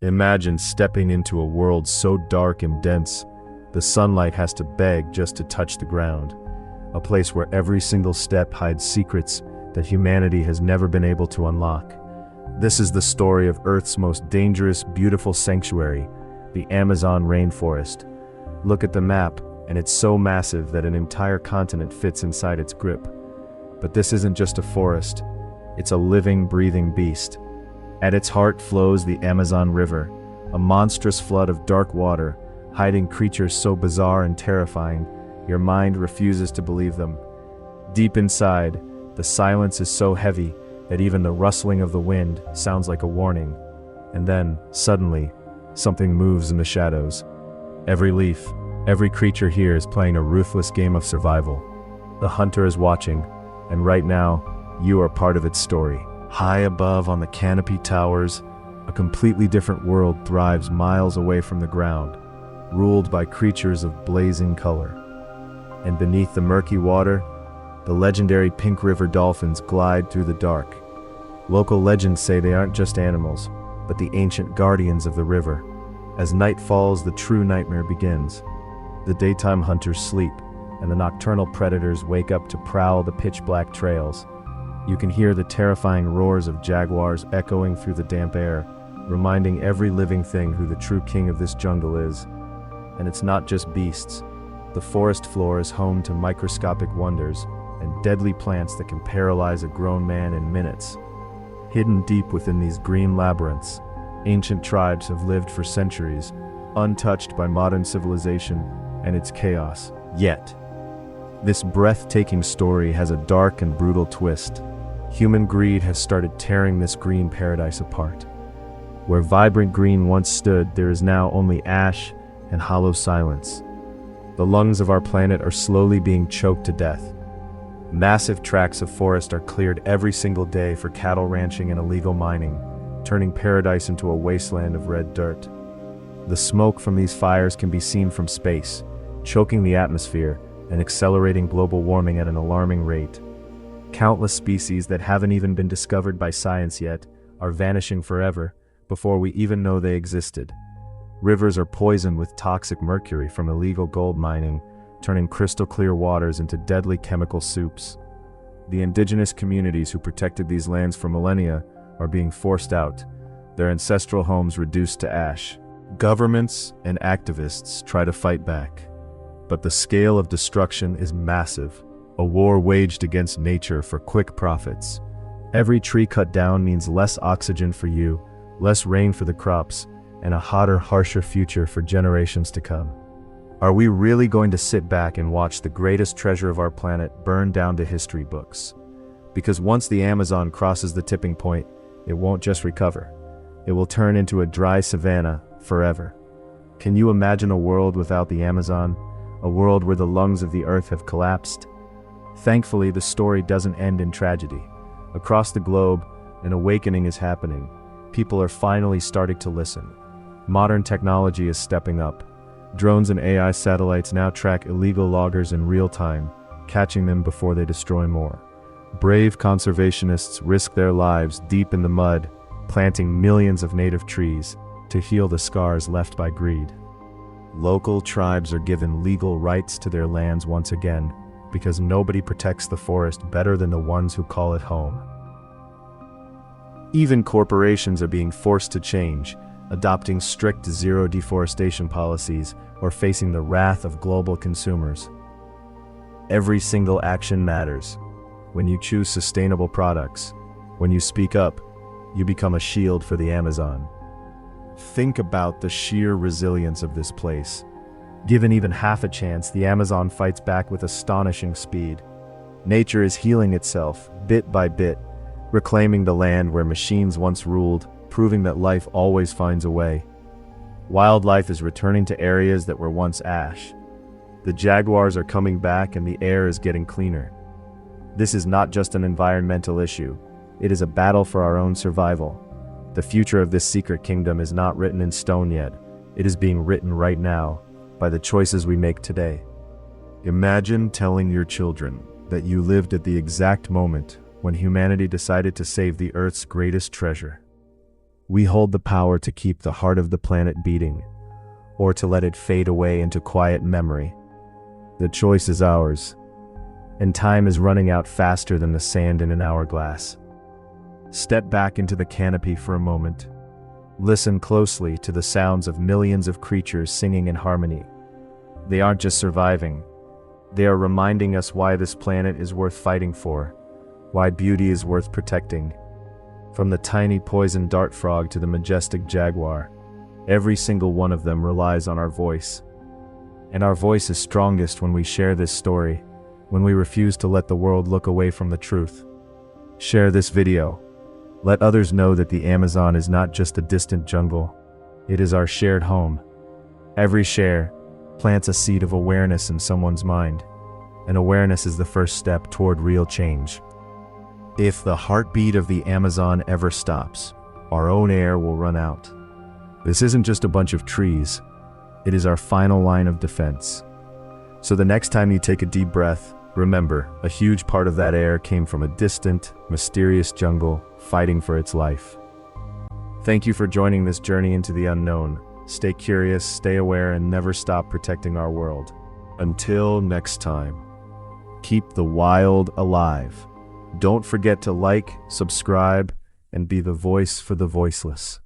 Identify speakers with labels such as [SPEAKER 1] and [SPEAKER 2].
[SPEAKER 1] Imagine stepping into a world so dark and dense, the sunlight has to beg just to touch the ground. A place where every single step hides secrets that humanity has never been able to unlock. This is the story of Earth's most dangerous, beautiful sanctuary, the Amazon rainforest. Look at the map, and it's so massive that an entire continent fits inside its grip. But this isn't just a forest, it's a living, breathing beast. At its heart flows the Amazon River, a monstrous flood of dark water, hiding creatures so bizarre and terrifying, your mind refuses to believe them. Deep inside, the silence is so heavy that even the rustling of the wind sounds like a warning. And then, suddenly, something moves in the shadows. Every leaf, every creature here is playing a ruthless game of survival. The hunter is watching, and right now, you are part of its story. High above on the canopy towers, a completely different world thrives miles away from the ground, ruled by creatures of blazing color. And beneath the murky water, the legendary pink river dolphins glide through the dark. Local legends say they aren't just animals, but the ancient guardians of the river. As night falls, the true nightmare begins. The daytime hunters sleep, and the nocturnal predators wake up to prowl the pitch-black trails. You can hear the terrifying roars of jaguars echoing through the damp air, reminding every living thing who the true king of this jungle is. And it's not just beasts. The forest floor is home to microscopic wonders and deadly plants that can paralyze a grown man in minutes. Hidden deep within these green labyrinths, ancient tribes have lived for centuries, untouched by modern civilization and its chaos. Yet, this breathtaking story has a dark and brutal twist. Human greed has started tearing this green paradise apart. Where vibrant green once stood, there is now only ash and hollow silence. The lungs of our planet are slowly being choked to death. Massive tracts of forest are cleared every single day for cattle ranching and illegal mining, turning paradise into a wasteland of red dirt. The smoke from these fires can be seen from space, choking the atmosphere and accelerating global warming at an alarming rate. Countless species that haven't even been discovered by science yet are vanishing forever before we even know they existed. Rivers are poisoned with toxic mercury from illegal gold mining, turning crystal clear waters into deadly chemical soups. The indigenous communities who protected these lands for millennia are being forced out, their ancestral homes reduced to ash. Governments and activists try to fight back, but the scale of destruction is massive, a war waged against nature for quick profits. Every tree cut down means less oxygen for you, less rain for the crops, and a hotter, harsher future for generations to come. Are we really going to sit back and watch the greatest treasure of our planet burn down to history books? Because once the Amazon crosses the tipping point, it won't just recover. It will turn into a dry savanna forever. Can you imagine a world without the Amazon? A world where the lungs of the earth have collapsed? Thankfully, the story doesn't end in tragedy. Across the globe, an awakening is happening. People are finally starting to listen. Modern technology is stepping up. Drones and AI satellites now track illegal loggers in real time, catching them before they destroy more. Brave conservationists risk their lives deep in the mud, planting millions of native trees to heal the scars left by greed. Local tribes are given legal rights to their lands once again, because nobody protects the forest better than the ones who call it home. Even corporations are being forced to change, adopting strict zero deforestation policies or facing the wrath of global consumers. Every single action matters. When you choose sustainable products, when you speak up, you become a shield for the Amazon. Think about the sheer resilience of this place. Given even half a chance, the Amazon fights back with astonishing speed. Nature is healing itself, bit by bit, reclaiming the land where machines once ruled, proving that life always finds a way. Wildlife is returning to areas that were once ash. The jaguars are coming back and the air is getting cleaner. This is not just an environmental issue. It is a battle for our own survival. The future of this secret kingdom is not written in stone yet. It is being written right now, by the choices we make today. Imagine telling your children that you lived at the exact moment when humanity decided to save the Earth's greatest treasure. We hold the power to keep the heart of the planet beating, or to let it fade away into quiet memory. The choice is ours, and time is running out faster than the sand in an hourglass. Step back into the canopy for a moment. Listen closely to the sounds of millions of creatures singing in harmony. They aren't just surviving. They are reminding us why this planet is worth fighting for, why beauty is worth protecting. From the tiny poison dart frog to the majestic jaguar, every single one of them relies on our voice. And our voice is strongest when we share this story, when we refuse to let the world look away from the truth. Share this video. Let others know that the Amazon is not just a distant jungle. It is our shared home. Every share plants a seed of awareness in someone's mind, and awareness is the first step toward real change. If the heartbeat of the Amazon ever stops, our own air will run out. This isn't just a bunch of trees. It is our final line of defense. So the next time you take a deep breath, remember, a huge part of that air came from a distant, mysterious jungle fighting for its life. Thank you for joining this journey into the unknown. Stay curious, stay aware, and never stop protecting our world. Until next time, keep the wild alive. Don't forget to like, subscribe, and be the voice for the voiceless.